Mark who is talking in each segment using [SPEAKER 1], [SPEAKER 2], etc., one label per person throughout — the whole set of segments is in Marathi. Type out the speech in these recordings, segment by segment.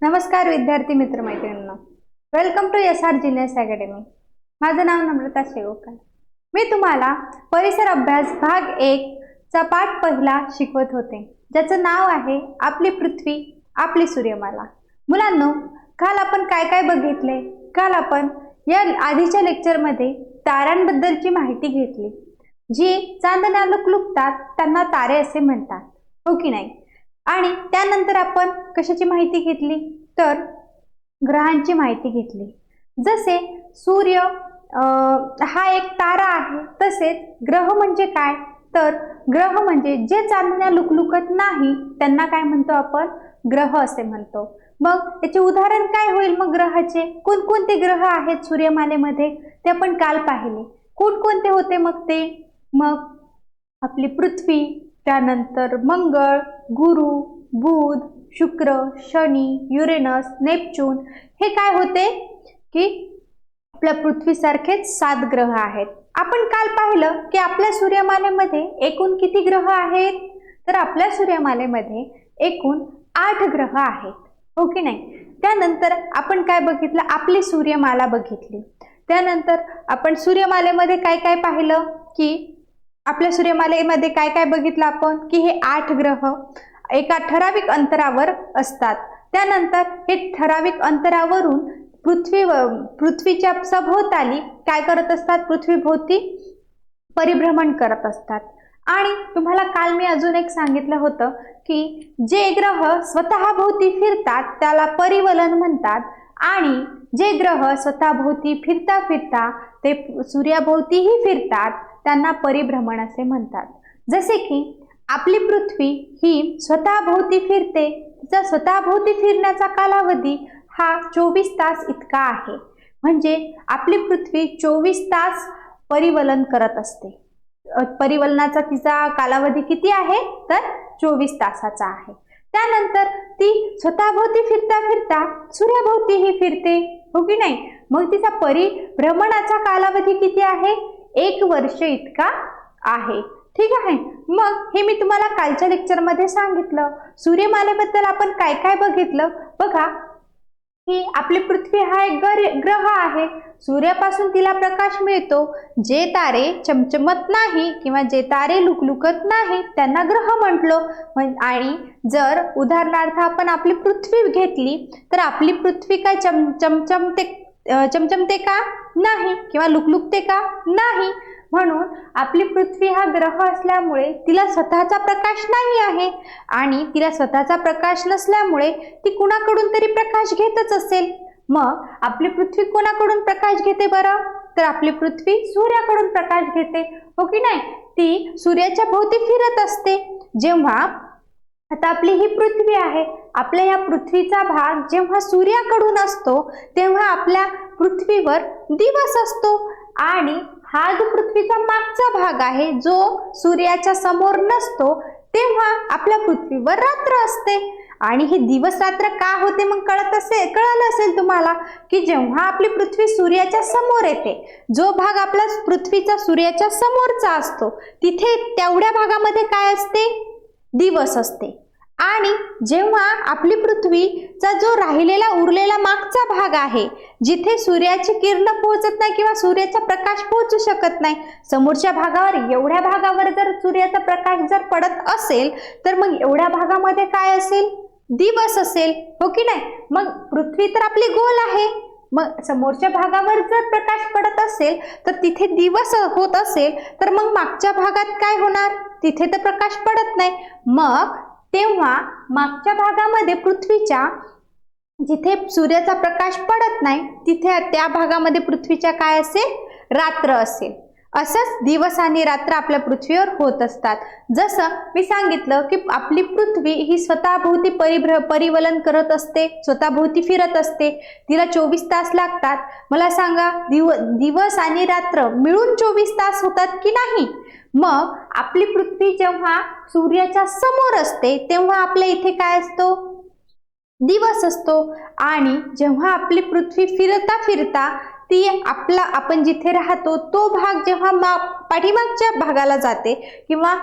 [SPEAKER 1] नमस्कार विद्यार्थी मित्र मैत्रिणींनो, welcome to SR genius academy. माझं नाव नम्रता शेगोकर। मी तुम्हाला परिसर अभ्यास भाग 1 चा पाठ पहिला शिकवत होते, ज्याचं नाव आहे आपली पृथ्वी आपली सूर्यमाला। मुलांनो, काल आपण काय काय बघितले? काल आपण या आधीच्या लेक्चरमध्ये ताऱ्यांबद्दलची माहिती घेतली। जी चांदण्या लुकलुकतात त्यांना तारे असे म्हणतात, हो की नाही? आणि त्यानंतर आपण कशाची माहिती घेतली? तर ग्रहांची माहिती घेतली। जसे सूर्य हा एक तारा आहे, तसेच ग्रह म्हणजे काय? तर ग्रह म्हणजे जे चांदण्या लुकलुकत नाही त्यांना काय म्हणतो आपण? ग्रह असे म्हणतो। मग याचे उदाहरण काय होईल? मग ग्रहाचे कोणकोणते ग्रह आहेत सूर्यमालेमध्ये ते आपण काल पाहिले। कोणकोणते होते मग ते? मग आपली पृथ्वी, त्यानंतर मंगळ, गुरु, बुध, शुक्र, शनी, युरेनस, नेपच्यून हे काय होते की आपल्या पृथ्वीसारखेच 7 ग्रह आहेत। आपण काल पाहिलं की आपल्या सूर्यमालेमध्ये एकूण किती ग्रह आहेत? तर आपल्या सूर्यमालेमध्ये एकूण 8 ग्रह आहेत, हो की नाही? त्यानंतर आपण काय बघितलं? आपली सूर्यमाला बघितली। त्यानंतर आपण सूर्यमालेमध्ये काय काय पाहिलं की आपल्या सूर्यमालेमध्ये काय काय बघितलं आपण? की हे 8 ग्रह एका ठराविक अंतरावर असतात। त्यानंतर हे ठराविक अंतरावरून पृथ्वीच्या सभोवताली काय करत असतात? पृथ्वीभोवती परिभ्रमण करत असतात। आणि तुम्हाला काल मी अजून एक सांगितलं होतं की जे ग्रह स्वतःभोवती फिरतात त्याला परिवलन म्हणतात, आणि जे ग्रह स्वतःभोवती फिरता फिरता ते सूर्याभोवतीही फिरतात त्यांना परिभ्रमण असे म्हणतात। जसे की आपली पृथ्वी ही स्वतःभोवती फिरते, तिचा स्वतःभोवती फिरण्याचा कालावधी हा 24 तास इतका आहे। म्हणजे आपली पृथ्वी 24 तास परिवलन करत असते। परिवलनाचा तिचा कालावधी किती आहे? तर 24 तासाचा आहे। त्यानंतर ती स्वतःभोवती फिरता फिरता सूर्याभोवतीही फिरते, हो की नाही? मग तिचा परिभ्रमणाचा कालावधी किती आहे? 1 वर्ष इतका आहे, ठीक आहे? मग हे मी तुम्हाला कालच्या लेक्चरमध्ये सांगितलं। सूर्यमालेबद्दल आपण काय काय बघितलं बघा, की आपली पृथ्वी हा एक ग्रह आहे। सूर्यापासून तिला प्रकाश मिळतो। जे तारे चमचमत नाही किंवा जे तारे लुकलुकत नाही त्यांना ग्रह म्हटलो। आणि जर उदाहरणार्थ आपण आपली पृथ्वी घेतली तर आपली पृथ्वी काय चमचमते का? नाही। किंवा लुकलुकते का? नाही। म्हणून आपली पृथ्वी हा ग्रह असल्यामुळे तिला स्वतःचा प्रकाश नाही आहे, आणि तिला स्वतःचा प्रकाश नसल्यामुळे ती कुणाकडून तरी प्रकाश घेतच असेल। मग आपली पृथ्वी कोणाकडून प्रकाश घेते बरं? तर आपली पृथ्वी सूर्याकडून प्रकाश घेते, हो की नाही? ती सूर्याच्या भोवती फिरत असते। जेव्हा आता आपली ही पृथ्वी आहे, आपल्या या पृथ्वीचा भाग जेव्हा सूर्याकडून असतो तेव्हा आपल्या पृथ्वीवर दिवस असतो, आणि हा जो पृथ्वीचा मागचा भाग आहे जो सूर्याच्या समोर नसतो तेव्हा आपल्या पृथ्वीवर रात्र असते। आणि ही दिवस रात्र का होते मग कळलं असेल तुम्हाला, की जेव्हा आपली पृथ्वी सूर्याच्या समोर येते, जो भाग आपला पृथ्वीचा सूर्याच्या समोरचा असतो तिथे तेवढ्या भागामध्ये काय असते? दिवस असते। आणि जेव्हा आपली पृथ्वीचा जो राहिलेला उरलेला मागचा भाग आहे, जिथे सूर्याची किरण पोहोचत नाही किंवा सूर्याचा प्रकाश पोहोचू शकत नाही, समोरच्या भागावर एवढ्या भागावर जर सूर्याचा प्रकाश जर पडत असेल तर मग एवढ्या भागामध्ये काय असेल? दिवस असेल, हो की नाही? मग पृथ्वी तर आपली गोल आहे, मग समोरच्या भागावर जर प्रकाश पडत असेल तर तिथे दिवस होत असेल तर मग मागच्या भागात काय होणार? तिथे तर प्रकाश पडत नाही। मग तेव्हा मागच्या भागामध्ये पृथ्वीच्या जिथे सूर्याचा प्रकाश पडत नाही तिथे त्या भागामध्ये पृथ्वीच्या काय असेल? रात्र असेल। असंच दिवस आणि रात्र आपल्या पृथ्वीवर होत असतात। जसं मी सांगितलं की आपली पृथ्वी ही स्वतःभोवती परिवलन करत असते, स्वतःभोवती फिरत असते, तिला 24 तास लागतात। मला सांगा, दिवस आणि रात्र मिळून 24 तास होतात की नाही? मग आपली पृथ्वी जेव्हा सूर्याच्या समोर असते तेव्हा आपल्या इथे काय असतो? दिवस असतो। आणि जेव्हा आपली पृथ्वी फिरता फिरता ती आपण जिथे राहतो तो भाग जेव्हा पाठीमागच्या भागाला जाते किंवा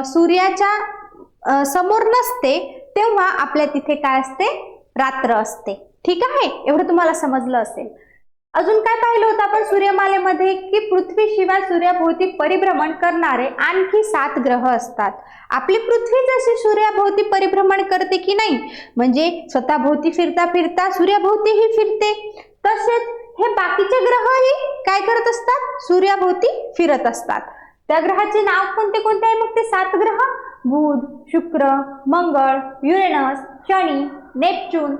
[SPEAKER 1] सूर्याच्या समोर नसते तेव्हा आपल्या तिथे काय असते? रात्र असते. ठीक आहे, एवढं तुम्हाला समजलं असेल. अजून काय पाहिलं होतं आपण सूर्यमालेमध्ये की पृथ्वी शिवाय सूर्याभोवती परिभ्रमण करणारे आणखी 7 ग्रह असतात. आपली पृथ्वी जशी सूर्याभोवती परिभ्रमण करते की नाही, म्हणजे स्वतःभोवती फिरता फिरता सूर्याभोवतीही फिरते, तसेच हे बाकीचे ग्रहही काय करत असतात, सूर्याभोवती फिरत असतात. त्या ग्रहाचे नाव कोणते कोणते आहे मग ते 7 ग्रह? बुध, शुक्र, मंगळ, युरेनस, शनी, नेपच्यून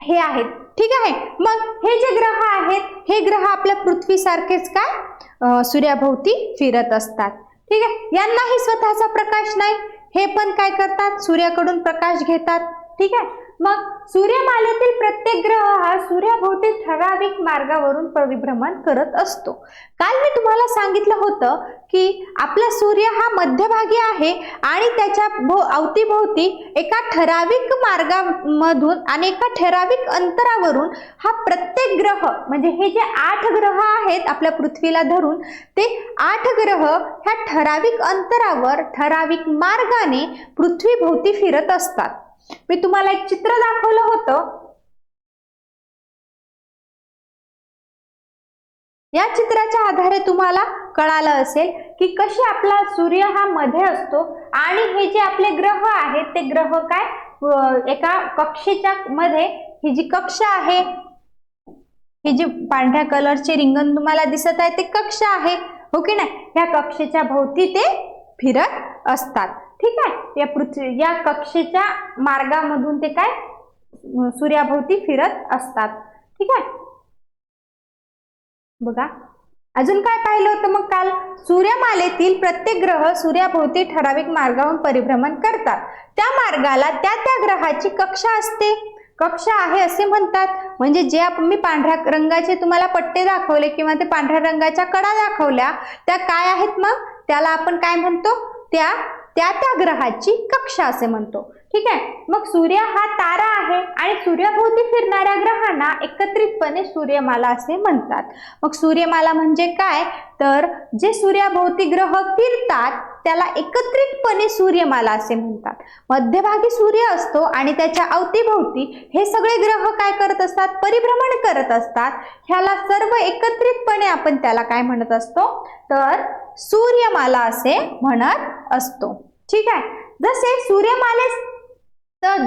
[SPEAKER 1] हे आहेत. ठीक आहे, मग हे जे ग्रह आहेत हे ग्रह आपल्या पृथ्वीसारखेच काय सूर्याभोवती फिरत असतात. ठीक आहे, यांनाही स्वतःचा प्रकाश नाही, हे पण काय करतात, सूर्याकडून प्रकाश घेतात. ठीक आहे, मग सूर्यमालेतील प्रत्येक ग्रह हा सूर्याभोवती ठराविक मार्गावरून परिभ्रमण करत असतो. काल मी तुम्हाला सांगितलं होतं की आपला सूर्य हा मध्यभागी आहे आणि त्याच्या अवतीभोवती एका ठराविक मार्गामधून आणि एका ठराविक अंतरावरून हा प्रत्येक ग्रह, म्हणजे हे जे 8 ग्रह आहेत आपल्या पृथ्वीला धरून, ते 8 ग्रह ह्या ठराविक अंतरावर ठराविक मार्गाने पृथ्वीभोवती फिरत असतात. मी तुम्हाला एक चित्र दाखवलं होतं. या चित्राच्या आधारे तुम्हाला कळालं असेल की कशी आपला सूर्य हा मध्ये असतो आणि हे जे आपले ग्रह आहेत ते ग्रह काय एका कक्षेच्या मध्ये, ही जी कक्षा आहे, ही जी पांढऱ्या कलरचे रिंगण तुम्हाला दिसत आहे ते कक्षा आहे, हो की नाही, या कक्षेच्या भोवती ते फिरत असतात. ठीक आहे, या कक्षेच्या मार्गामधून ते काय सूर्याभोवती फिरत असतात. ठीक आहे, बघा अजून काय पाहिलं होतं मग काल, सूर्यमालेतील प्रत्येक ग्रह सूर्याभोवती ठराविक मार्गावरून परिभ्रमण करतात. त्या मार्गाला त्या ग्रहाची कक्षा असते, कक्षा आहे असे म्हणतात. म्हणजे जे मी पांढऱ्या रंगाचे तुम्हाला पट्टे दाखवले किंवा ते पांढऱ्या रंगाच्या कडा दाखवल्या, त्या काय आहेत मग, त्याला आपण काय म्हणतो, त्या ग्रहाची कक्षा असे म्हणतो. ठीक आहे, मग सूर्य हा तारा आहे आणि सूर्याभोवती फिरणाऱ्या ग्रहांना एकत्रितपणे सूर्यमाला असे म्हणतात. मग सूर्यमाला म्हणजे काय, तर जे सूर्याभोवती ग्रह फिरतात त्याला एकत्रितपणे सूर्यमाला असे म्हणतात. मध्यभागी सूर्य असतो आणि त्याच्या अवतीभोवती हे सगळे ग्रह काय करत असतात, परिभ्रमण करत असतात. ह्याला सर्व एकत्रितपणे आपण त्याला काय म्हणत असतो, तर सूर्यमाला असे म्हणत असतो. ठीक आहे, जसे सूर्यमालेत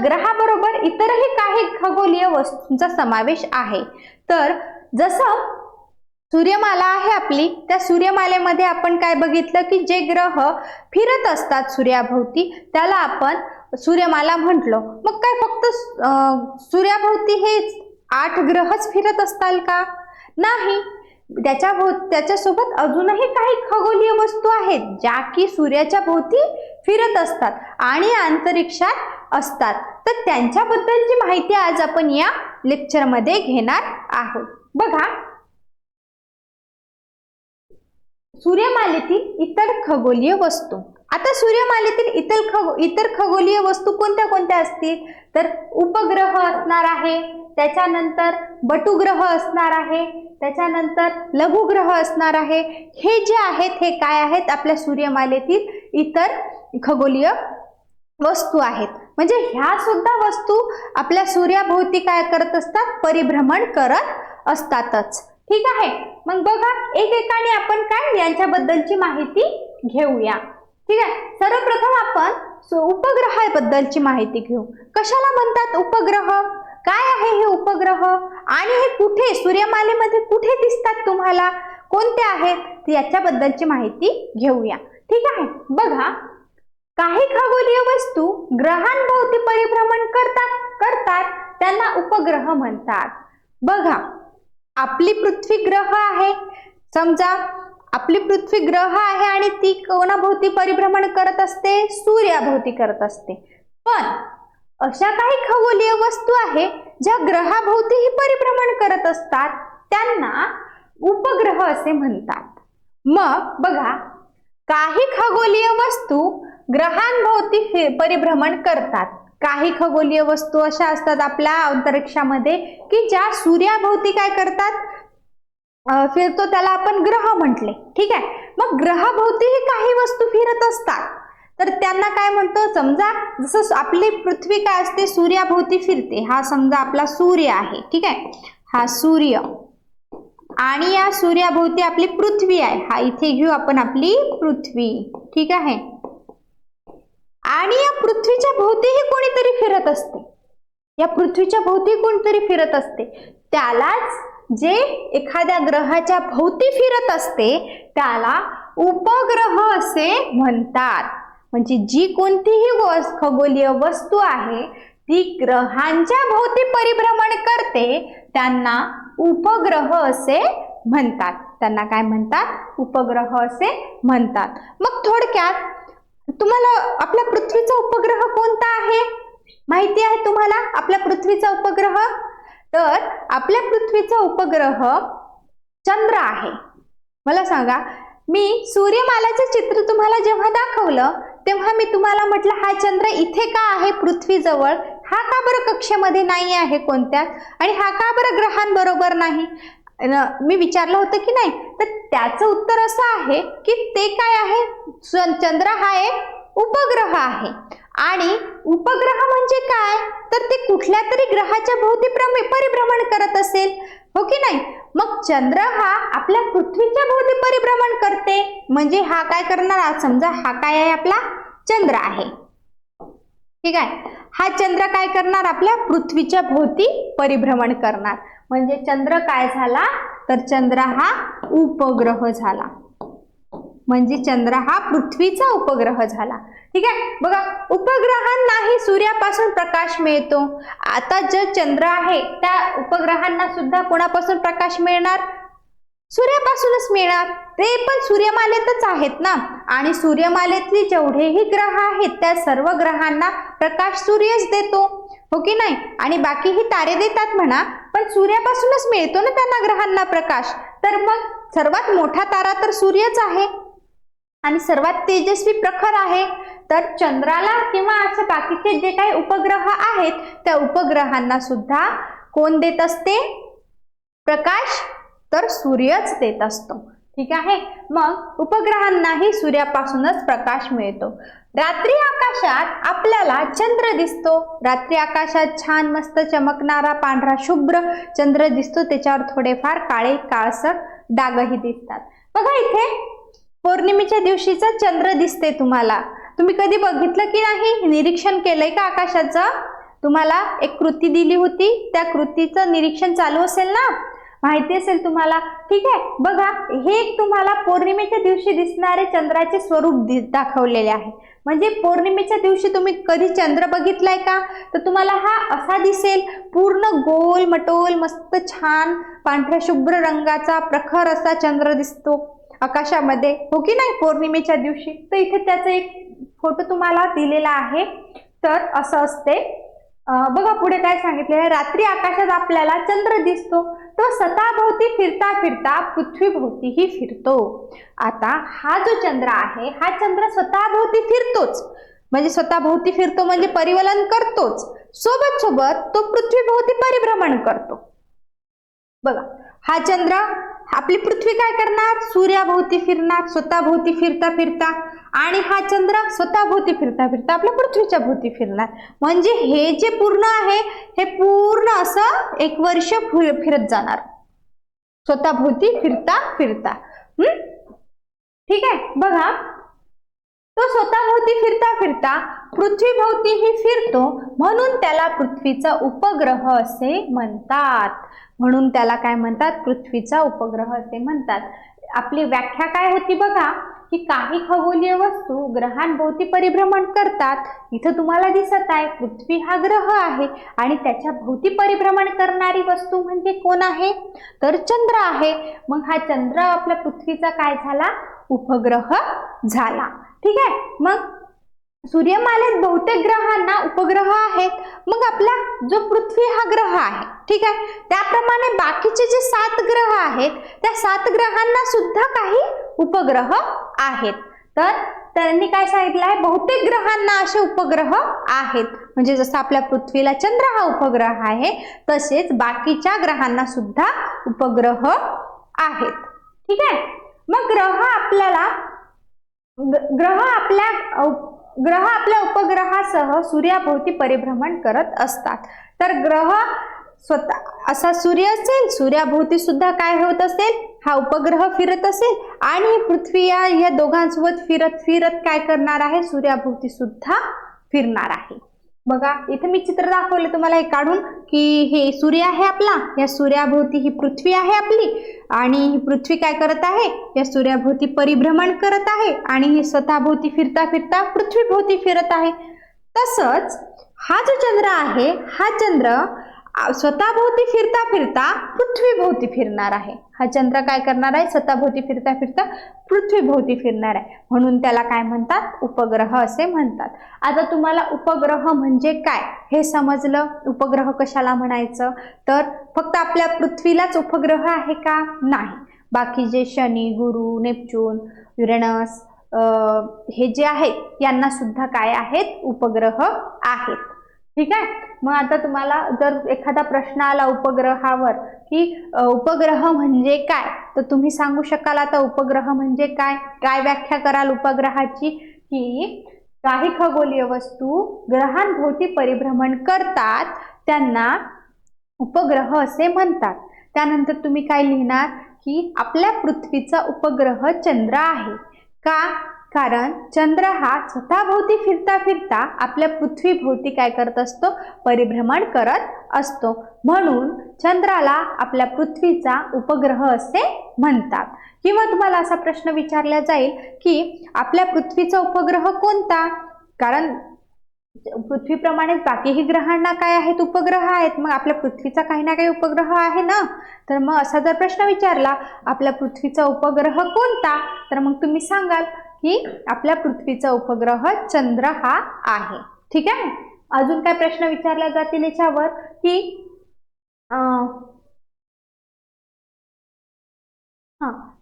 [SPEAKER 1] ग्रहाबरोबर इतरही काही खगोलीय वस्तूंचा समावेश आहे. तर जसं सूर्यमाला आहे आपली, त्या सूर्यमालेमध्ये आपण काय बघितलं की जे ग्रह फिरत असतात सूर्याभोवती त्याला आपण सूर्यमाला म्हटलो. मग काय फक्त सूर्याभोवती हे 8 ग्रहच फिरत असतात का? नाही, त्याच्यासोबत अजूनही काही खगोलीय वस्तू आहेत ज्या की सूर्याच्या भोवती फिरत असतात आणि अंतरिक्षात असतात. तर त्यांच्याबद्दलची माहिती आज आपण या लेक्चरमध्ये घेणार आहोत. बघा, सूर्यमालेतील इतर खगोलीय वस्तू. आता सूर्यमालेतील इतर खगोलीय वस्तू कोणत्या कोणत्या असतील, तर उपग्रह असणार आहे, त्याच्यानंतर बटुग्रह असणार आहे, त्याच्यानंतर लघुग्रह असणार आहे. हे जे आहेत हे काय आहेत, आपल्या सूर्यमालेतील इतर खगोलीय वस्तू आहेत. म्हणजे ह्या सुद्धा वस्तू आपल्या सूर्याभोवती काय करत असतात, परिभ्रमण करत असतातच. ठीक आहे, मग बघा एकेकाने आपण काय यांच्याबद्दलची माहिती घेऊया. ठीक आहे, सर्वप्रथम आपण उपग्रहाबद्दलची माहिती घेऊ. कशाला म्हणतात उपग्रह, काय आहे हे उपग्रह आणि हे कुठे सूर्यमालेमध्ये कुठे दिसतात, तुम्हाला कोणते आहेत, याच्याबद्दलची माहिती घेऊया. ठीक आहे, बघा काही खगोलीय वस्तू ग्रहांभोवती परिभ्रमण करतात त्यांना उपग्रह म्हणतात. बघा, आपली पृथ्वी ग्रह आहे, समजा आपली पृथ्वी ग्रह आहे आणि ती कोणाभोवती परिभ्रमण करत असते, सूर्याभोवती करत असते. पण अशा काही खगोलीय वस्तू आहे ज्या ग्रहाभोवतीही परिभ्रमण करत असतात, त्यांना उपग्रह असे म्हणतात. मग बघा, काही खगोलीय वस्तू ग्रहांभोवती परिभ्रमण करतात. काही खगोलीय वस्तू अशा असतात आपल्या अंतरिक्षामध्ये की ज्या सूर्याभोवती काय करतात, फिरतो, त्याला आपण ग्रह म्हटले. ठीक आहे, मग ग्रहाभोवतीही काही वस्तू फिरत असतात. तर त्यांना काय म्हणतो, समजा जसं आपली पृथ्वी काय असते, सूर्याभोवती फिरते. हा समजा आपला सूर्य आहे, ठीक आहे, हा सूर्य, आणि या सूर्याभोवती आपली पृथ्वी आहे. हा इथे घेऊ आपण आपली पृथ्वी, ठीक आहे. आणि या पृथ्वीच्या भोवतीही कोणीतरी फिरत असते. या पृथ्वीच्या भोवती कोणतरी फिरत असते. त्यालाच जे एखाद्या ग्रहाच्या भोवती फिरत असते त्याला उपग्रह असे म्हणतात. म्हणजे जी कोणतीही खगोलीय वस्तू आहे ती ग्रहांच्या भोवती परिभ्रमण करते त्यांना उपग्रह असे म्हणतात. त्यांना काय म्हणतात, उपग्रह असे म्हणतात. मग थोडक्यात तुम्हाला आपल्या पृथ्वीचा उपग्रह कोणता आहे माहिती आहे तुम्हाला? आपल्या पृथ्वीचा उपग्रह, तर आपल्या पृथ्वीचा उपग्रह चंद्र आहे. मला सांगा, मी सूर्यमालेचे चित्र तुम्हाला जेव्हा दाखवलं तेव्हा मी तुम्हाला म्हटलं हा चंद्र इथे का आहे पृथ्वीजवळ, हा का बरं कक्षेमध्ये नाही आहे कोणत्यात, आणि हा का बरं ग्रहांबरोबर नाही, मी विचारलं होतं की नाही? तर त्याचं उत्तर असं आहे की ते काय आहे, चंद्र हा एक उपग्रह आहे. आणि उपग्रह म्हणजे काय, तर ते कुठल्या तरी ग्रहाच्या भोवती परिभ्रमण करत असेल, हो की नाही? मग चंद्र हा आपल्या पृथ्वीच्या भोवती परिभ्रमण करते, म्हणजे हा काय करणार, आज समजा हा काय आहे, आपला चंद्र आहे, ठीक आहे. हा चंद्र काय करणार, आपल्या पृथ्वीच्या भोवती परिभ्रमण करणार. म्हणजे चंद्र काय झाला, तर चंद्र हा उपग्रह झाला. म्हणजे चंद्र हा पृथ्वीचा उपग्रह झाला, ठीक आहे. बघा, उपग्रहांनाही सूर्यापासून प्रकाश मिळतो. आता जे चंद्र आहे त्या उपग्रहांना सुद्धा कोणापासून प्रकाश मिळणार, सूर्यापासूनच मिळणार. ते पण सूर्यमालेतच आहेत ना, आणि सूर्यमालेतले जेवढेही ग्रह आहेत त्या सर्व ग्रहांना प्रकाश सूर्यच देतो, हो की नाही? आणि बाकीही तारे देतात म्हणा, पण सूर्यापासूनच मिळतो ना त्यांना ग्रहांना प्रकाश. तर मग सर्वात मोठा तारा तर सूर्यच आहे आणि सर्वात तेजस्वी प्रखर आहे. तर चंद्राला किंवा असे बाकीचे जे काही उपग्रह आहेत त्या उपग्रहांना सुद्धा कोण देत असते प्रकाश, तर सूर्यच देत असतो, ठीक आहे. मग उपग्रहांनाही सूर्यापासूनच प्रकाश मिळतो. रात्री आकाशात आपल्याला चंद्र दिसतो. रात्री आकाशात छान मस्त चमकणारा पांढरा शुभ्र चंद्र दिसतो, त्याच्यावर थोडेफार काळे काळसर डागही दिसतात. बघा, इथे पौर्णिमेच्या दिवशीचा चंद्र दिसते तुम्हाला. तुम्ही कधी बघितलं की नाही, निरीक्षण केलंय का आकाशाचं? तुम्हाला एक कृती दिली होती, त्या कृतीचं निरीक्षण चालू असेल ना, माहिती असेल तुम्हाला, ठीक आहे. बघा, हे एक तुम्हाला पौर्णिमेच्या दिवशी दिसणारे चंद्राचे स्वरूप दाखवलेले आहे. म्हणजे पौर्णिमेच्या दिवशी तुम्ही कधी चंद्र बघितलाय का, तर तुम्हाला हा असा दिसेल, पूर्ण गोल मटोल मस्त छान पांढऱ्या शुभ्र रंगाचा प्रखर असा चंद्र दिसतो आकाशामध्ये, हो की नाही, पौर्णिमेच्या दिवशी. तर इथे त्याचा एक फोटो तुम्हाला दिलेला आहे. तर असं असते. बघा पुढे काय सांगितलेलं आहे, रात्री आकाशात आपल्याला चंद्र दिसतो, तो स्वतःभोवती फिरता फिरता पृथ्वीभोवतीही फिरतो. आता हा जो चंद्र आहे हा चंद्र स्वतःभोवती फिरतोच, म्हणजे स्वतःभोवती फिरतो म्हणजे परिवलन करतोच, सोबत सोबत तो पृथ्वीभोवती परिभ्रमण करतो. बघा, हा चंद्र, आपली पृथ्वी काय करणार, सूर्याभोवती फिरणार स्वतःभोवती फिरता फिरता, आणि हा चंद्र स्वतःभोवती फिरता फिरता आपल्या पृथ्वीच्या भोवती फिरणार. म्हणजे हे जे पूर्ण आहे हे पूर्ण असं एक वर्ष फिरत जाणार स्वतःभोवती फिरता फिरता. ठीक आहे. बघा, तो स्वतःभोवती फिरता फिरता पृथ्वीभोवतीही फिरतो, म्हणून त्याला पृथ्वीचा उपग्रह असे म्हणतात. म्हणून त्याला काय म्हणतात, पृथ्वीचा उपग्रह असे म्हणतात. आपली व्याख्या काय होती बघा, की काही खगोलीय वस्तू ग्रहांभोवती परिभ्रमण करतात. इथं तुम्हाला दिसत आहे पृथ्वी हा ग्रह आहे आणि त्याच्या भोवती परिभ्रमण करणारी वस्तू म्हणजे कोण आहे, तर चंद्र आहे. मग हा चंद्र आपल्या पृथ्वीचा काय झाला, उपग्रह झाला. ठीक आहे. मग सूर्यमालेत बहुतेक ग्रहांना उपग्रह आहेत. मग आपला जो पृथ्वी हा ग्रह आहे, ठीक आहे, त्याप्रमाणे बाकीचे जे 7 ग्रह आहेत त्या 7 ग्रहांना सुद्धा काही उपग्रह आहेत. तर त्यांनी काय सांगितलं आहे, बहुतेक ग्रहांना असे उपग्रह आहेत. म्हणजे जसं आपल्या पृथ्वीला चंद्र हा उपग्रह आहे तसेच बाकीच्या ग्रहांना सुद्धा उपग्रह आहेत. ठीक आहे. मग ग्रह आपल्या ग्रह आपल्या उपग्रहासह सूर्याभोवती परिभ्रमण करत असतात। तर ग्रह स्वतः असा सूर्य असेल, सूर्याभोवती सुद्धा काय होत असेल, हा उपग्रह फिरत असेल आणि पृथ्वी या दोघांसोबत फिरत फिरत काय करणार आहे, सूर्याभोवती सुद्धा फिरणार आहे। बघा इथे मी चित्र दाखवले तुम्हाला हे काढून की हे सूर्य आहे आपला, या सूर्याभोवती ही पृथ्वी आहे आपली आणि ही पृथ्वी काय करत आहे, या सूर्याभोवती परिभ्रमण करत आहे आणि ही स्वतःभोवती फिरता फिरता पृथ्वीभोवती फिरत आहे। तसंच हा जो चंद्र आहे, हा चंद्र स्वतःभोवती फिरता फिरता पृथ्वीभोवती फिरणार आहे। हा चंद्र काय करणार आहे, स्वतःभोवती फिरता फिरता पृथ्वीभोवती फिरणार आहे, म्हणून त्याला काय म्हणतात, उपग्रह असे म्हणतात। आता तुम्हाला उपग्रह म्हणजे काय हे समजलं। उपग्रह कशाला म्हणायचं, तर फक्त आपल्या पृथ्वीलाच उपग्रह आहे का, नाही, बाकी जे शनी, गुरु, नेपच्यून, युरेनस हे जे आहेत यांना सुद्धा काय आहेत, उपग्रह आहेत। ठीक आहे। मग आता तुम्हाला जर एखादा प्रश्न आला उपग्रहावर की उपग्रह म्हणजे काय, तर तुम्ही सांगू शकाल आता उपग्रह म्हणजे काय, काय व्याख्या कराल उपग्रहाची, की काही खगोलीय वस्तू ग्रहांभोवती परिभ्रमण करतात त्यांना उपग्रह असे म्हणतात। त्यानंतर तुम्ही काय लिहिणार की आपल्या पृथ्वीचा उपग्रह चंद्र आहे का, कारण चंद्र हा स्वतःभोवती फिरता फिरता आपल्या पृथ्वीभोवती काय करत असतो, परिभ्रमण करत असतो, म्हणून चंद्राला आपल्या पृथ्वीचा उपग्रह असे म्हणतात। किंवा तुम्हाला असा प्रश्न विचारला जाईल की आपल्या पृथ्वीचा उपग्रह कोणता, कारण पृथ्वीप्रमाणेच बाकीही ग्रहांना काय आहेत, उपग्रह आहेत, मग आपल्या पृथ्वीचा काही ना काही उपग्रह आहे ना। तर मग असा जर प्रश्न विचारला आपल्या पृथ्वीचा उपग्रह कोणता, तर मग तुम्ही सांगाल की आपल्या पृथ्वीचा उपग्रह चंद्र हा आहे। ठीक आहे। अजून काय प्रश्न विचारला जातील याच्यावर की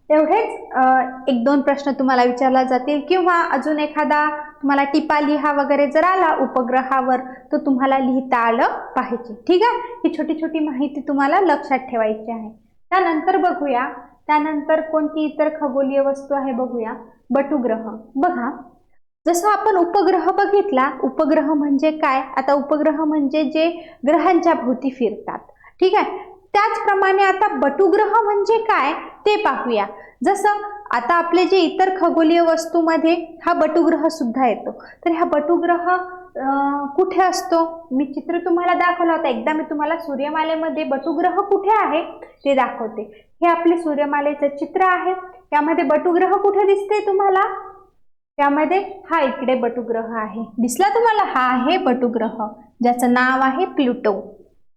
[SPEAKER 1] एवढेच एक दोन प्रश्न तुम्हाला विचारला जातील, किंवा अजून एखादा तुम्हाला टिपा लिहा वगैरे जर आला उपग्रहावर तर तुम्हाला लिहिता आलं पाहिजे। ठीक आहे। ही छोटी छोटी माहिती तुम्हाला लक्षात ठेवायची आहे। त्यानंतर बघूया, त्यानंतर कोणती इतर खगोलीय वस्तू आहे बघूया, बटुग्रह। बघा जसं आपण उपग्रह बघितला, उपग्रह म्हणजे काय, आता उपग्रह म्हणजे जे ग्रहांच्या भोवती फिरतात। ठीक आहे। त्याचप्रमाणे आता बटुग्रह म्हणजे काय ते पाहूया। जसं आता आपले जे इतर खगोलीय वस्तूमध्ये हा बटुग्रह सुद्धा येतो, तर हा बटुग्रह कुठे असतो, मी चित्र तुम्हाला दाखवलं होतं एकदा, मी तुम्हाला सूर्यमालेमध्ये बटुग्रह कुठे आहे ते दाखवते। हे आपले सूर्यमालेचं चित्र आहे, त्यामध्ये बटुग्रह कुठे दिसते तुम्हाला, त्यामध्ये हा इकडे बटुग्रह आहे, दिसला तुम्हाला, हा आहे बटुग्रह ज्याचं नाव आहे प्लुटो।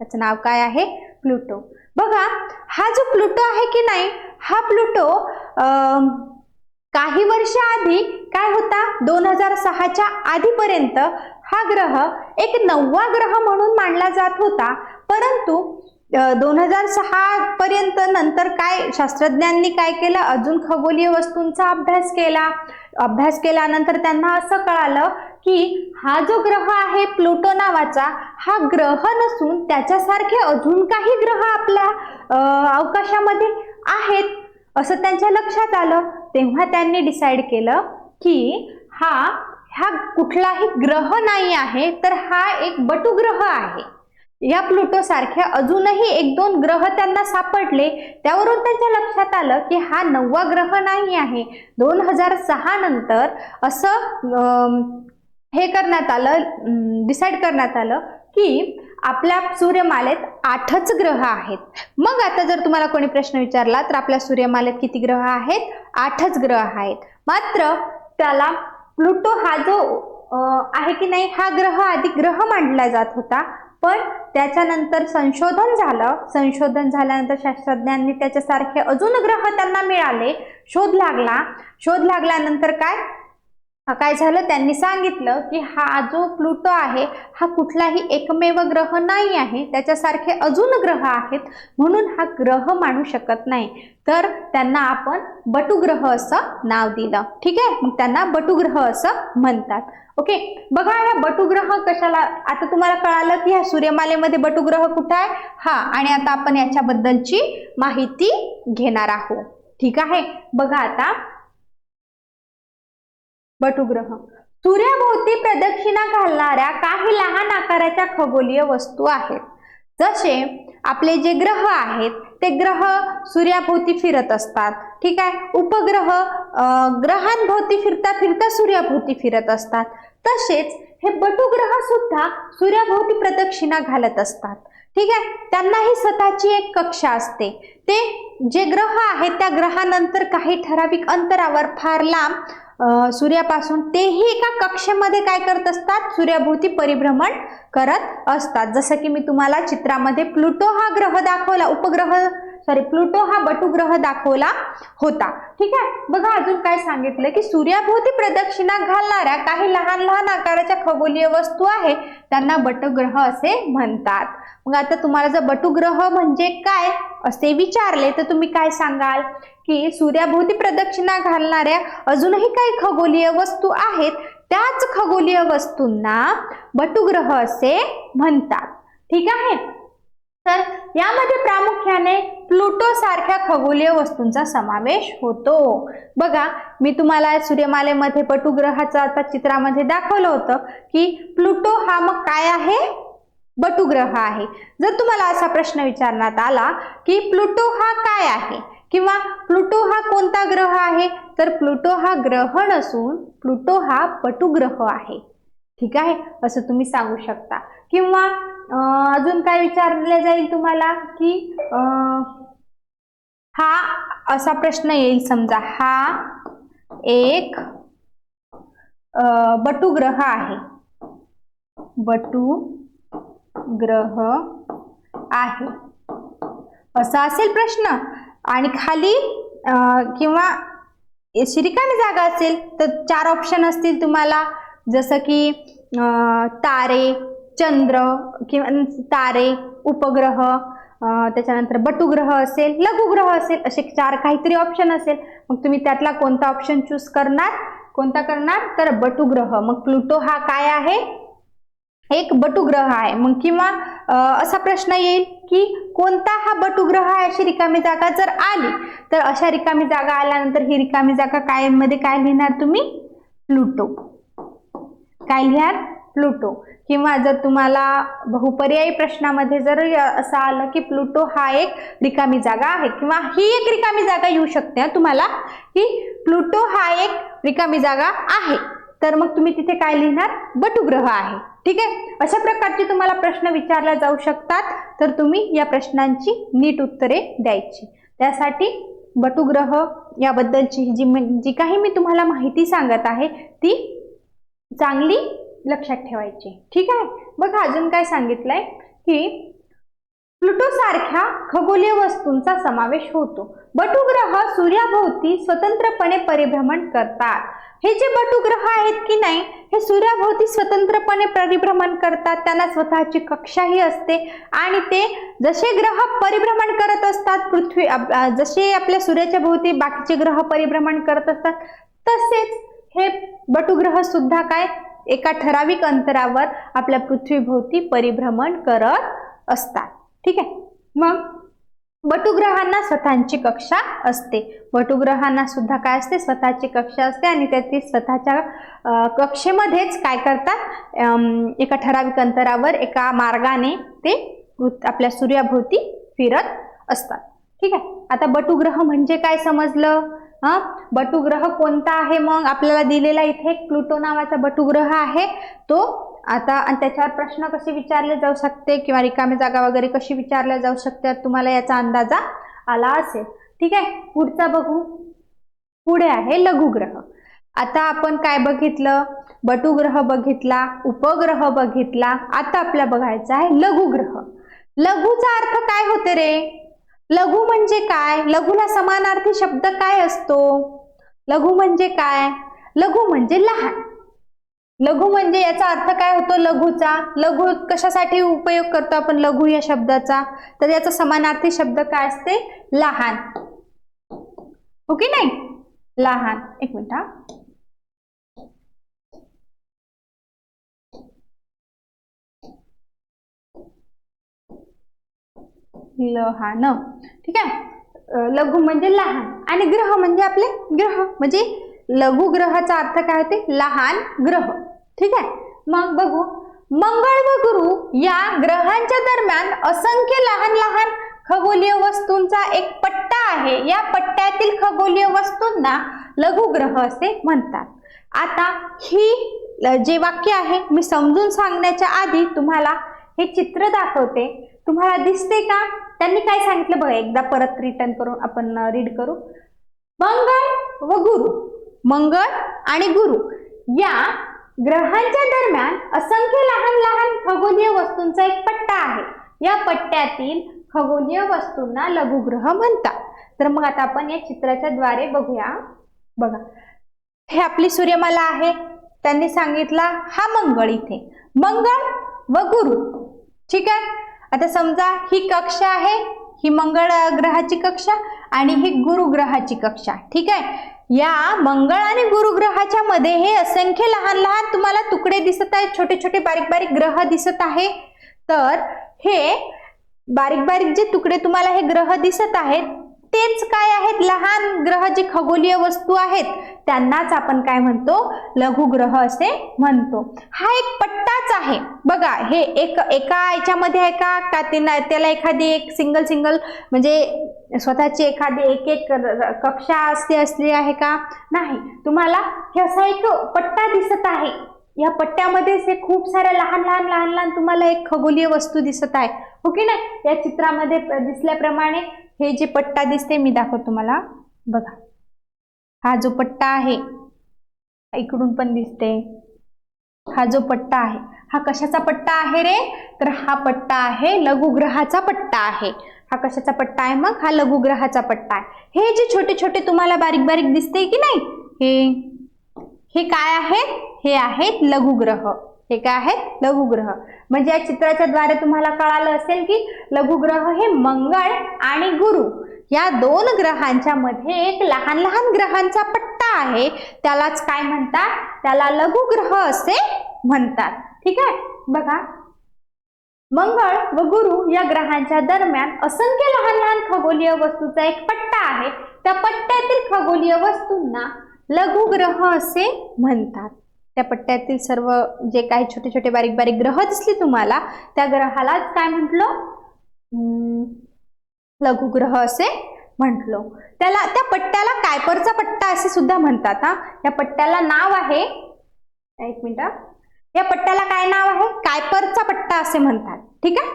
[SPEAKER 1] त्याचं नाव काय आहे, प्लुटो। बघा हा जो प्लुटो आहे की नाही, हा प्लुटो काही वर्ष आधी काय होता, 2006च्या आधीपर्यंत हा ग्रह एक 9वा ग्रह म्हणून मानला जात होता, परंतु 2006 पर्यंत नंतर काय शास्त्रज्ञांनी काय केलं, अजून खगोलीय वस्तूंचा अभ्यास केल्यानंतर त्यांना असं कळालं की हा जो ग्रह आहे प्लुटो नावाचा, हा ग्रह नसून त्याच्यासारखे अजून काही ग्रह आपल्या अवकाशामध्ये आहेत असं त्यांच्या लक्षात आलं। तेव्हा त्यांनी डिसाईड केलं की हा कुठलाही ग्रह नाही आहे, तर हा एक बटुग्रह आहे। या प्लुटो सारखे अजूनही एक दोन ग्रह त्यांना सापडले, त्यावरून त्यांच्या लक्षात आलं की हा 9वा ग्रह नाही आहे। 2006 नंतर असं हे करण्यात आलं, डिसाईड करण्यात आलं की आपल्या सूर्यमालेत 8च ग्रह आहेत। मग आता जर तुम्हाला कोणी प्रश्न विचारला तर आपल्या सूर्यमालेत किती ग्रह आहेत, 8च ग्रह आहेत। मात्र त्याला प्लुटो हा जो आहे की नाही, हा ग्रह आधी ग्रह मानला जात होता, पण त्याच्यानंतर संशोधन झाल्यानंतर शास्त्रज्ञांनी त्याच्यासारखे अजून ग्रह त्यांना मिळाले, शोध लागल्यानंतर काय झालं, त्यांनी सांगितलं की हा जो प्लुटो आहे हा कुठलाही एकमेव ग्रह नाही आहे, त्याच्यासारखे अजून ग्रह आहेत, म्हणून हा ग्रह मानू शकत नाही, तर त्यांना आपण बटुग्रह असं नाव दिलं। ठीक आहे। मग त्यांना बटुग्रह असं म्हणतात। ओके। बघा या बटुग्रह कशाला, आता तुम्हाला कळालं की ह्या सूर्यमालेमध्ये बटुग्रह कुठे आहे, हा, आणि आता आपण याच्याबद्दलची माहिती घेणार आहोत। ठीक आहे। बघा आता बटुग्रह, सूर्याभोवती प्रदक्षिणा घालणाऱ्या काही लहान आकाराच्या खगोलीय वस्तू आहेत. जसे आपले जे ग्रह आहेत ते ग्रह सूर्याभोवती फिरत असतात. ठीक आहे. उपग्रह ग्रहांभोवती फिरता फिरता सूर्याभोवती फिरत असतात. तसेच हे बटुग्रह सुद्धा सूर्याभोवती प्रदक्षिणा घालत असतात. ठीक आहे. त्यांनाही स्वतःची एक कक्षा असते. ते जे ग्रह आहेत त्या ग्रहानंतर काही ठराविक अंतरावर फार लांब सूर्यापासून तेही एका कक्षेमध्ये काय करत असतात, सूर्याभोवती परिभ्रमण करत असतात. जसं की मी तुम्हाला चित्रामध्ये प्लुटो हा ग्रह दाखवला, प्लुटो हा बटुग्रह दाखवला होता. ठीक आहे. बघा अजून काय सांगितलं की सूर्याभोवती प्रदक्षिणा घालणाऱ्या काही लहान लहान आकाराच्या खगोलीय वस्तू आहे त्यांना बटुग्रह असे म्हणतात. मग आता तुम्हाला जर बटुग्रह म्हणजे काय असे विचारले तर तुम्ही काय सांगाल की सूर्याभोवती प्रदक्षिणा घालणाऱ्या अजूनही काही खगोलीय वस्तू आहेत, त्याच खगोलीय वस्तूंना बटुग्रह असे म्हणतात. ठीक आहे. तर यामध्ये प्रामुख्याने प्लुटो सारख्या खगोलीय वस्तूंचा समावेश होतो. बघा मी तुम्हाला सूर्यमालेमध्ये बटुग्रहाचा आता चित्रामध्ये दाखवलं होतं की प्लुटो हा मग काय आहे, बटुग्रह आहे. जर तुम्हाला असा प्रश्न विचारण्यात आला की प्लुटो हा काय आहे किंवा प्लुटो हा कोणता ग्रह आहे, तर प्लुटो हा ग्रह नसून प्लुटो हा बटुग्रह आहे. ठीक आहे. असं तुम्ही सांगू शकता. किंवा अजून काय विचारले जाईल तुम्हाला की हा असा प्रश्न येईल, समजा हा एक बटुग्रह आहे, बटुग्रह आहे असा असेल प्रश्न आणि खाली किंवा रिकामी जागा असेल तर 4 ऑप्शन असतील तुम्हाला, जसं की तारे, चंद्र किंवा तारे, उपग्रह, त्याच्यानंतर बटुग्रह असेल, लघुग्रह असेल, असे 4 काहीतरी ऑप्शन असेल. मग तुम्ही त्यातला कोणता ऑप्शन चूज करणार, कोणता करणार, तर बटुग्रह. मग प्लुटो हा काय आहे, एक बटुग्रह आहे. मग किंवा असा प्रश्न येईल की कोणता हा बटुग्रह आहे अशी रिकामी जागा जर आली तर अशा रिकामी जागा आल्यानंतर ही रिकामी जागा काय मध्ये काय लिहिणार तुम्ही, प्लुटो. काय लिहाल, प्लुटो. किंवा जर तुम्हाला बहुपर्यायी प्रश्नामध्ये जर असं आलं की प्लुटो हा एक रिकामी जागा आहे किंवा ही एक रिकामी जागा येऊ शकते तुम्हाला की प्लुटो हा एक रिकामी जागा आहे, तर मग तुम्ही तिथे काय लिहिणार, बटुग्रह आहे. ठीक आहे. अशा प्रकारचे तुम्हाला प्रश्न विचारले जाऊ शकतात, तर तुम्ही या प्रश्नांची नीट उत्तरे द्यायची. त्यासाठी बटुग्रह याबद्दलची जी काही मी तुम्हाला माहिती सांगत आहे ती चांगली लक्षात ठेवायची. ठीक आहे. बघा अजून काय सांगितलंय की प्लुटो सारख्या खगोलीय वस्तूंचा समावेश होतो. बटुग्रह सूर्याभोवती स्वतंत्रपणे परिभ्रमण करतात. हे जे बटुग्रह आहेत की नाही, हे सूर्याभोवती स्वतंत्रपणे परिभ्रमण करतात. त्यांना स्वतःची कक्षाही असते आणि ते जसे ग्रह परिभ्रमण करत असतात, पृथ्वी जसे आपल्या सूर्याच्या भोवती बाकीचे ग्रह परिभ्रमण करत असतात, तसेच हे बटुग्रह सुद्धा काय एका ठराविक अंतरावर आपल्या पृथ्वीभोवती परिभ्रमण करत असतात. ठीक आहे. मग बटुग्रहांना स्वतःची कक्षा असते. बटुग्रहांना सुद्धा काय असते, स्वतःची कक्षा असते आणि ते स्वतःच्या कक्षेमध्येच काय करतात, एका ठराविक अंतरावर एका मार्गाने ते आपल्या सूर्याभोवती फिरत असतात. ठीक आहे. आता बटुग्रह म्हणजे काय समजलं. बटुग्रह कोणता आहे, मग आपल्याला दिलेला इथे एक प्लुटो नावाचा बटुग्रह आहे तो. आता आणि त्याच्यावर प्रश्न कसे विचारले जाऊ शकते किंवा रिकामी जागा वगैरे कशी विचारल्या जाऊ शकतात तुम्हाला याचा अंदाजा आला असेल. ठीक आहे. पुढचा बघू. पुढे आहे लघुग्रह. आता आपण काय बघितलं, बटुग्रह बघितला, उपग्रह बघितला. आता आपल्याला बघायचं आहे लघुग्रह. लघुचा अर्थ काय होते रे, लघु म्हणजे काय, लघुला समानार्थी शब्द काय असतो, लघु म्हणजे काय, लघु म्हणजे लहान. लघु म्हणजे याचा अर्थ काय होतो लघुचा, लघु कशासाठी उपयोग करतो आपण लघु या शब्दाचा, तर याचा समानार्थी शब्द काय असते, लहान. हो की नाही, लहान. एक मिनिट हा. लहान. ठीक आहे. लघु म्हणजे लहान आणि ग्रह म्हणजे आपले ग्रह म्हणजे लघुग्रहाचा अर्थ काय होते? लहान ग्रह. ठीक आहे, मग बघू. मंगळ व गुरु या ग्रहांच्या दरम्यान असंख्य लहान लहान खगोलीय वस्तूंचा एक पट्टा आहे. या पट्ट्यातील खगोलीय वस्तूंना लघुग्रह असे म्हणतात. आता ही जे वाक्य आहे मी समजून सांगण्याच्या आधी तुम्हाला हे चित्र दाखवते. तुम्हाला दिसते का? त्यांनी काय सांगितलं बघा, एकदा परत रिटर्न करून आपण रीड करू. मंगळ व गुरु, मंगळ आणि गुरु या ग्रहांच्या दरम्यान असंख्य लहान लहान खगोलीय वस्तूंचा एक पट्टा आहे. या पट्ट्यातील खगोलीय वस्तूंना लघुग्रह म्हणतात. तर मग आता आपण या चित्राच्या द्वारे बघूया. बघा, हे आपली सूर्यमाला आहे. त्यांनी सांगितला हा मंगळ, इथे मंगळ व गुरु. ठीक आहे, आता समजा ही कक्षा आहे, ही मंगळ ग्रहाची कक्षा आणि ही गुरु ग्रहाची कक्षा. ठीक आहे, या मंगळ आणि गुरु ग्रहाच्या मध्ये हे असंख्य लहान लहान तुम्हाला तुकडे दिसत आहेत, छोटे छोटे बारीक बारीक ग्रह दिसत आहे. तर हे बारीक बारीक जे तुकडे तुम्हाला हे ग्रह दिसत आहेत तेच काय आहेत? लहान ग्रह जे खगोलीय वस्तू आहेत त्यांनाच आपण काय म्हणतो? लघुग्रह असे म्हणतो. हा एक पट्टाच आहे बघा. हे एका याच्यामध्ये आहे का त्याला एखादी एक सिंगल म्हणजे स्वतःची एखादी एक एक कक्षा असली आहे का? नाही. तुम्हाला हे असा एक पट्टा दिसत आहे. या पट्ट्यामध्ये हे खूप साऱ्या लहान लहान तुम्हाला एक खगोलीय वस्तू दिसत आहे, हो की नाही? या चित्रामध्ये दिसल्याप्रमाणे हे जे पट्टा दिसते मी दाखवतो तुम्हाला. बघा, हा जो पट्टा आहे इकडून पण दिसते. हा जो पट्टा आहे हा कशाचा पट्टा आहे रे? तर हा पट्टा आहे लघुग्रहाचा पट्टा आहे. हा कशाचा पट्टा आहे मग? हा लघुग्रहाचा पट्टा आहे. हे जे छोटे छोटे तुम्हाला बारीक बारीक दिसते की नाही, हे काय आहेत? हे आहेत लघुग्रह. हे काय आहेत? लघुग्रह. म्हणजे या चित्राच्या द्वारे तुम्हाला कळालं असेल की लघुग्रह हे मंगळ आणि गुरु या दोन ग्रहांच्या मध्ये एक लहान लहान ग्रहांचा पट्टा आहे. त्यालाच काय म्हणतात? त्याला लघुग्रह असे म्हणतात. ठीक आहे, बघा, मंगळ व गुरु या ग्रहांच्या दरम्यान असंख्य लहान लहान खगोलीय वस्तूचा एक पट्टा आहे. त्या पट्ट्यातील खगोलीय वस्तूंना लघुग्रह असे म्हणतात. त्या पट्ट्यातील सर्व जे काही छोटे छोटे बारीक बारीक ग्रह दिसले तुम्हाला त्या ग्रहालाच काय म्हटलं? लघुग्रह असे म्हटलो. त्याला त्या पट्ट्याला कायपरचा पट्टा असे सुद्धा म्हणतात. या पट्ट्याला नाव आहे, एक मिनिट, या पट्ट्याला काय नाव आहे? कायपरचा पट्टा असे म्हणतात. ठीक आहे,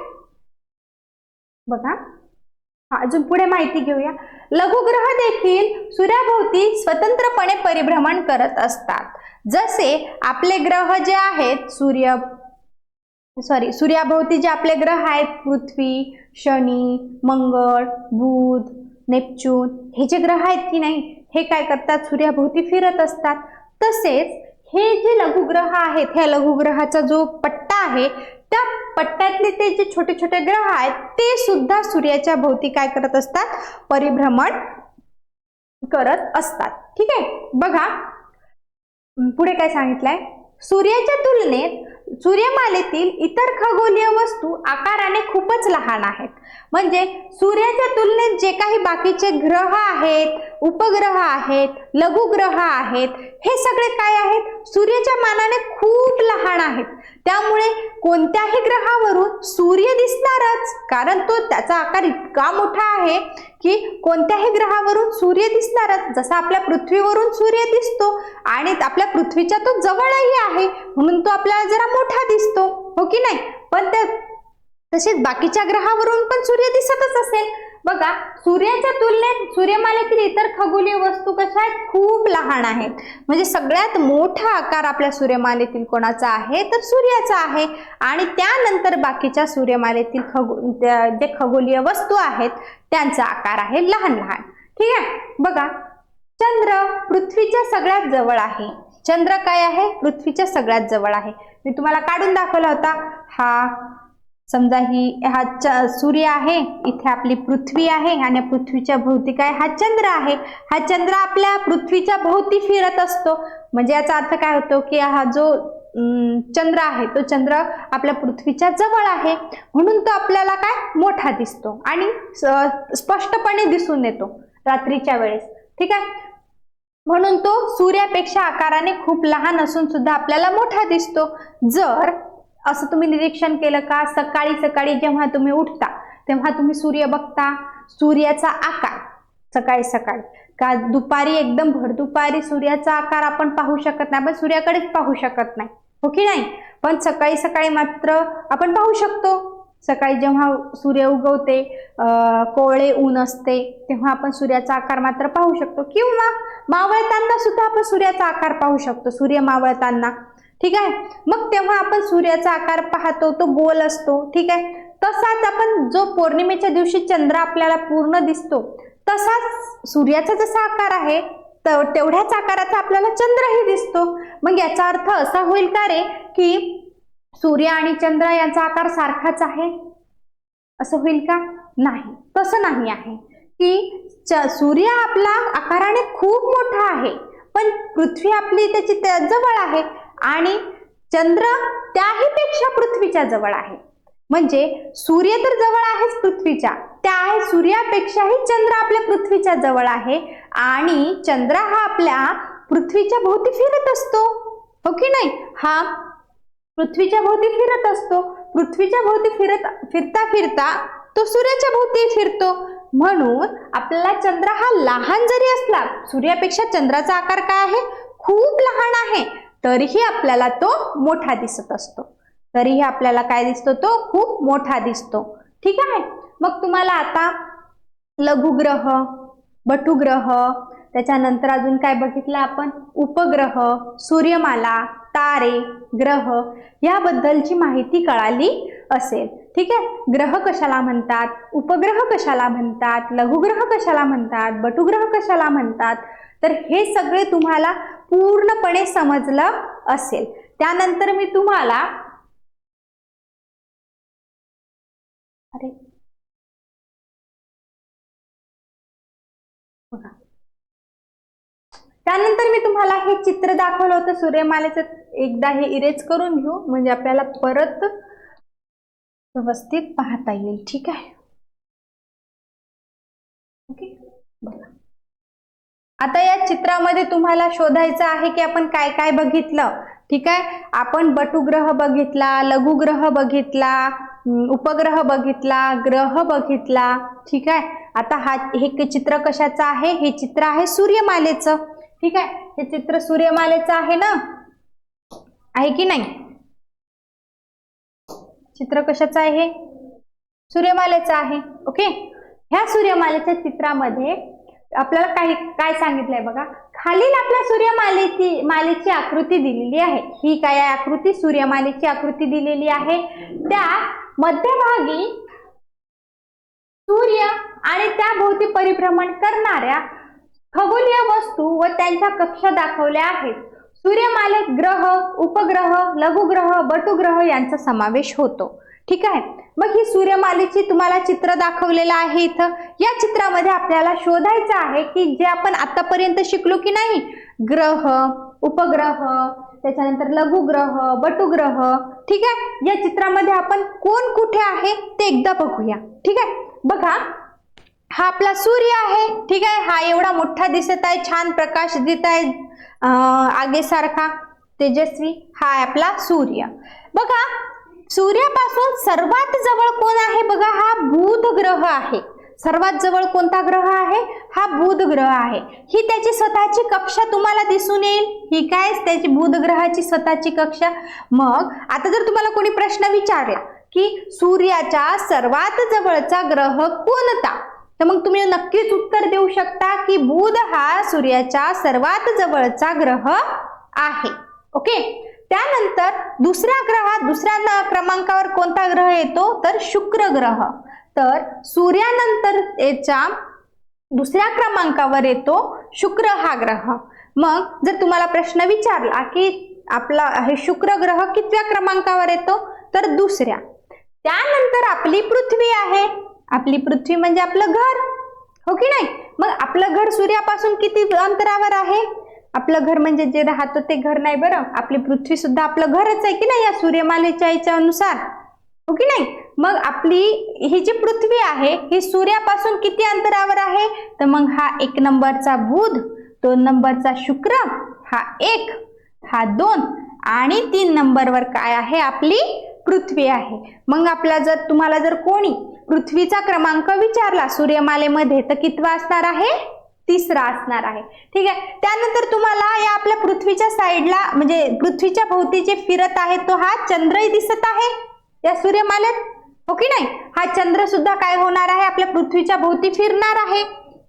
[SPEAKER 1] बघा, अजून पुढे माहिती घेऊया. लघुग्रह देखील सूर्याभोवती स्वतंत्रपणे परिभ्रमण करत असतात. जसे आपले ग्रह जे आहेत सूर्याभोवती जे आपले ग्रह आहेत पृथ्वी, शनी, मंगळ, बुध, नेपच्यून हे जे ग्रह आहेत की नाही हे काय करतात? सूर्याभोवती फिरत असतात. तसेच हे जे लघुग्रह आहेत, ह्या लघुग्रहाचा जो पट्टा आहे त्या पट्ट्यातले ते जे छोटे छोटे ग्रह आहेत ते सुद्धा सूर्याच्या भोवती काय करत असतात? परिभ्रमण करत असतात. ठीक आहे, बघा पुढे काय सांगितलंय? सूर्याच्या तुलनेत सूर्यमालेतील इतर खगोलीय वस्तू आकाराने खूपच लहान आहेत. म्हणजे सूर्याच्या तुलनेत जे काही बाकीचे ग्रह आहेत, उपग्रह आहेत, लघुग्रह आहेत, हे सगळे काय आहेत? सूर्याच्या मानाने खूप लहान आहेत. त्यामुळे कोणत्याही ग्रहावरून सूर्य दिसणारच, कारण तो त्याचा आकार इतका मोठा आहे की कोणत्याही ग्रहावरून सूर्य दिसणारच. जसा आपल्या पृथ्वीवरून सूर्य दिसतो आणि आपल्या पृथ्वीच्या तो जवळही आहे म्हणून तो आपल्याला जरा मोठा दिसतो, हो की नाही? पण तसेच बाकीच्या ग्रहावरून पण सूर्य दिसतच असेल. बघा, सूर्याच्या तुलनेत सूर्यमालेतील इतर खगोलीय वस्तू कशा आहेत? खूप लहान आहेत. म्हणजे सगळ्यात मोठा आकार आपल्या सूर्यमालेतील कोणाचा आहे? तर सूर्याचा आहे. आणि त्यानंतर बाकीच्या सूर्यमालेतील जे खगोलीय वस्तू आहेत त्यांचा आकार आहे लहान लहान. ठीक आहे, बघा, चंद्र पृथ्वीच्या सगळ्यात जवळ आहे. चंद्र काय आहे? पृथ्वीच्या सगळ्यात जवळ आहे. मी तुम्हाला काढून दाखवला होता. समजा हा सूर्य आहे, इथे आपली पृथ्वी आहे आणि पृथ्वीच्या भोवती काय? हा चंद्र आहे. हा चंद्र आपल्या पृथ्वीच्या भोवती फिरत असतो. म्हणजे याचा अर्थ काय होतो की हा जो चंद्र आहे तो चंद्र आपल्या पृथ्वीच्या जवळ आहे म्हणून तो आपल्याला काय? मोठा दिसतो आणि स्पष्टपणे दिसून येतो रात्रीच्या वेळेस. ठीक आहे, म्हणून तो सूर्यापेक्षा आकाराने खूप लहान असून सुद्धा आपल्याला मोठा दिसतो. जर असं तुम्ही निरीक्षण केलं का, सकाळी सकाळी जेव्हा तुम्ही उठता तेव्हा तुम्ही सूर्य बघता, सूर्याचा आकार सकाळी सकाळी का दुपारी एकदम भर दुपारी सूर्याचा आकार आपण पाहू शकत नाही, आपण सूर्याकडेच पाहू शकत नाही, हो की नाही. पण सकाळी सकाळी मात्र आपण पाहू शकतो. सकाळी जेव्हा सूर्य उगवते, कोवळे ऊन असते, तेव्हा आपण सूर्याचा आकार मात्र पाहू शकतो. किंवा मावळताना सुद्धा आपण सूर्याचा आकार पाहू शकतो, सूर्य मावळताना. ठीक आहे. मग तेव्हा आपण सूर्याचा आकार पाहतो, तो गोल असतो. ठीक आहे. तसाच आपण जो पौर्णिमेच्या दिवशी चंद्र आपल्याला पूर्ण दिसतो, तसाच सूर्याचा जसा आकार आहे तेवढ्याच आकाराचा आपल्याला चंद्रही दिसतो. मग याचा अर्थ असा होईल का रे की सूर्य आणि चंद्र यांचा आकार सारखाच आहे, असं होईल का? नाही, तसं नाही आहे की सूर्य आपला आकाराने खूप मोठा आहे, पण पृथ्वी आपली त्याची जवळ आहे आणि चंद्र त्याही पेक्षा पृथ्वीच्या जवळ आहे. म्हणजे सूर्य तर जवळ आहेच पृथ्वीच्या, त्या आहे सूर्यापेक्षाही चंद्र आपल्या पृथ्वीच्या जवळ आहे आणि चंद्र हा आपल्या पृथ्वीच्या भोवती फिरत असतो, हो की नाही. हा पृथ्वीच्या भोवती फिरत असतो. पृथ्वीच्या भोवती फिरता फिरता तो सूर्याच्या भोवती फिरतो. म्हणून आपल्याला चंद्र हा लहान जरी असला, सूर्यापेक्षा चंद्राचा आकार काय आहे, खूप लहान आहे, तरीही आपल्याला तो मोठा दिसत असतो. तरीही आपल्याला काय दिसतो, तो खूप मोठा दिसतो. ठीक आहे. मग तुम्हाला आता लघुग्रह, बटुग्रह, त्याच्यानंतर अजून काय बघितलं आपण, उपग्रह, सूर्यमाला, तारे, ग्रह याबद्दलची माहिती कळाली असेल. ठीक आहे. ग्रह कशाला म्हणतात, उपग्रह कशाला म्हणतात, लघुग्रह कशाला म्हणतात, बटुग्रह कशाला म्हणतात, तर हे सगळे तुम्हाला पूर्णपणे समजलं असेल. त्यानंतर मी तुम्हाला हे चित्र दाखवलं होतं सूर्यमालेचं. एकदा हे इरेज करून घेऊ म्हणजे आपल्याला परत व्यवस्थित पाहता येईल. ठीक आहे. ओके. बघा, आता या चित्रामध्ये तुम्हाला शोधायचं आहे की आपण काय काय बघितलं. ठीक आहे. आपण बटुग्रह बघितला, लघुग्रह बघितला, उपग्रह बघितला, ग्रह बघितला. ठीक आहे. आता हे चित्र कशाचं आहे, हे चित्र आहे सूर्यमालेचं. ठीक आहे. हे चित्र सूर्यमालेचं आहे ना, आहे की नाही. चित्र कशाचं आहे, सूर्यमालेचं आहे. ओके. ह्या सूर्यमालेच्या चित्रामध्ये आपल्याला काय सांगितलंय बघा, खालील आपल्या सूर्यमालेची आकृती दिलेली आहे. ही काय आकृती, सूर्यमालेची आकृती दिलेली आहे. त्या मध्यभागी सूर्य आणि त्याभोवती परिभ्रमण करणाऱ्या खगोलीय वस्तू व त्यांच्या कक्षा दाखवल्या आहेत. सूर्यमालेत ग्रह, उपग्रह, लघुग्रह, बटुग्रह यांचा समावेश होतो. ठीक आहे. मग ही सूर्यमालेची तुम्हाला चित्र दाखवलेलं आहे इथं. या चित्रामध्ये आपल्याला शोधायचं आहे की जे आपण आतापर्यंत शिकलो की नाही, ग्रह, उपग्रह, त्याच्यानंतर लघुग्रह, बटुग्रह. ठीक आहे. या चित्रामध्ये आपण कोण कुठे आहे ते एकदा बघूया. ठीक आहे. बघा, हा आपला सूर्य आहे. ठीक आहे. हा एवढा मोठा दिसत आहे, छान प्रकाश देत आहे, आगेसारखा तेजस्वी. हा आहे आपला सूर्य. बघा, सूर्यापासून सर्वात जवळ कोण आहे बघा, हा बुध ग्रह आहे. सर्वात जवळ कोणता ग्रह आहे, हा बुध ग्रह आहे. ही त्याची स्वतःची कक्षा तुम्हाला दिसून येईल. ही काय, त्याची बुध ग्रहाची स्वतःची कक्षा. मग आता जर तुम्हाला कोणी प्रश्न विचारला की सूर्याच्या सर्वात जवळचा ग्रह कोणता, तर मग तुम्ही नक्कीच उत्तर देऊ शकता की बुध हा सूर्याच्या सर्वात जवळचा ग्रह आहे. ओके. त्यानंतर दुसऱ्या क्रमांकावर कोणता ग्रह येतो, तर शुक्र ग्रह. तर सूर्यानंतर याच्या दुसऱ्या क्रमांकावर येतो शुक्र हा ग्रह. मग जर तुम्हाला प्रश्न विचारला की आपला हे शुक्र ग्रह कितव्या क्रमांकावर येतो, तर दुसऱ्या. त्यानंतर आपली पृथ्वी आहे. आपली पृथ्वी म्हणजे आपलं घर, हो की नाही. मग आपलं घर सूर्यापासून किती अंतरावर आहे, आपलं घर म्हणजे जे राहतो ते घर नाही बरं, आपली पृथ्वी सुद्धा आपलं घरच आहे की नाही या सूर्यमालेच्या याच्यानुसार, हो की नाही. मग आपली ही जी पृथ्वी आहे ही सूर्यापासून किती अंतरावर आहे, तर मग हा 1 नंबरचा बुध, 2 नंबरचा शुक्र हा 1, हा 2 आणि 3 नंबरवर काय आहे आपली पृथ्वी आहे. मग आपला जर तुम्हाला जर कोणी पृथ्वीचा क्रमांक विचारला सूर्यमालेमध्ये तर कितवा असणार आहे, 3रा असणार आहे. ठीक आहे. त्यानंतर तुम्हाला या आपल्या पृथ्वीच्या साईडला म्हणजे पृथ्वीच्या भोवती जे फिरत आहे तो हा चंद्रही दिसत आहे या सूर्यमालेत, हो की नाही. हा चंद्र सुद्धा काय होणार आहे, आपल्या पृथ्वीच्या भोवती फिरणार आहे.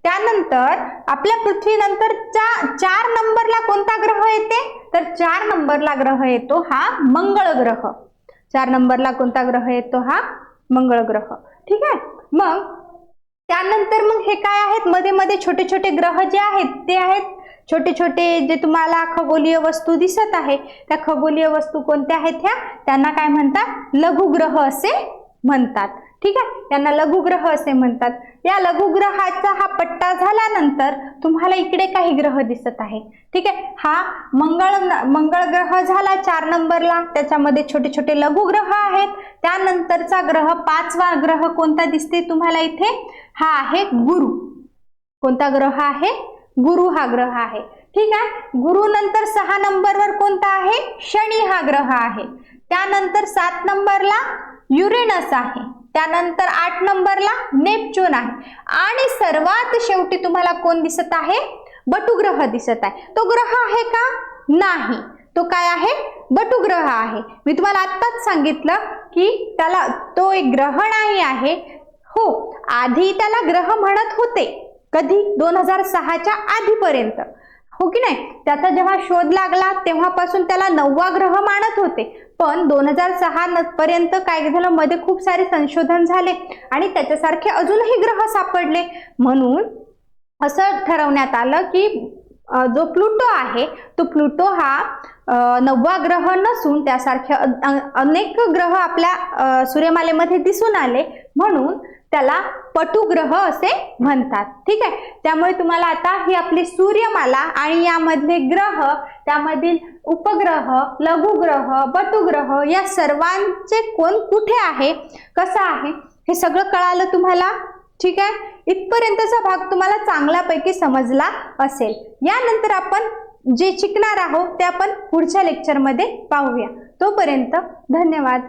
[SPEAKER 1] त्यानंतर आपल्या पृथ्वीनंतरच्या 4 नंबरला कोणता ग्रह येते, तर 4 नंबरला ग्रह येतो हा मंगळ ग्रह. 4 नंबरला कोणता ग्रह येतो, हा मंगळ ग्रह. ठीक आहे. मग त्यानंतर मग हे काय आहेत, मध्ये मध्ये छोटे छोटे ग्रह जे आहेत ते आहेत छोटे छोटे जे तुम्हाला खगोलीय वस्तू दिसत आहे. त्या खगोलीय वस्तू कोणत्या आहेत, ह्या त्यांना काय म्हणतात, लघुग्रह असे म्हणतात. ठीक आहे. यांना लघुग्रह असे म्हणतात. या लघुग्रहाचा हा पट्टा झाल्यानंतर तुम्हाला इकडे काही ग्रह दिसत आहे. ठीक आहे. हा मंगळ ग्रह झाला 4 नंबरला, त्याच्यामध्ये छोटे छोटे लघुग्रह आहेत. त्यानंतरचा ग्रह 5वा ग्रह कोणता दिसते तुम्हाला इथे, हा आहे गुरु. कोणता ग्रह आहे, गुरु हा ग्रह आहे. ठीक आहे. गुरु नंतर 6 नंबरवर कोणता आहे, शनी हा ग्रह आहे. त्यानंतर 7 नंबरला युरेनस आहे. त्यानंतर 8 नंबरला नेपच्यून आहे आणि सर्वात शेवटी तुम्हाला कोण दिसत आहे, बटू ग्रह दिसत आहे. तो ग्रह आहे का, नाही. तो काय आहे, बटू ग्रह आहे. मी तुम्हाला आत्ताच सांगितलं की त्याला तो एक ग्रह नाही आहे. हो, आधी त्याला ग्रह म्हणत होते. कधी, 2006च्या आधीपर्यंत, हो की नाही. त्याचा जेव्हा शोध लागला तेव्हापासून त्याला 9वा ग्रह मानत होते. पण 2006 पर्यंत काय झालं, मध्ये खूप सारे संशोधन झाले आणि त्याच्यासारखे अजूनही ग्रह सापडले. म्हणून असं ठरवण्यात आलं की जो प्लुटो आहे तो प्लुटो हा 9वा ग्रह नसून त्यासारखे अनेक ग्रह आपल्या सूर्यमालेमध्ये दिसून आले म्हणून त्याला पटुग्रह असे म्हणतात. ठीक आहे. त्यामुळे तुम्हाला आता ही आपली सूर्यमाला आणि यामधले ग्रह, त्यामधील उपग्रह, लघुग्रह, बटुग्रह या सर्वांचे कोण कुठे आहे, कसं आहे, हे सगळं कळालं तुम्हाला. ठीक आहे. इथपर्यंतचा भाग तुम्हाला चांगल्यापैकी समजला असेल. यानंतर आपण जे शिकणार आहोत ते आपण पुढच्या लेक्चरमध्ये पाहूया. तोपर्यंत धन्यवाद.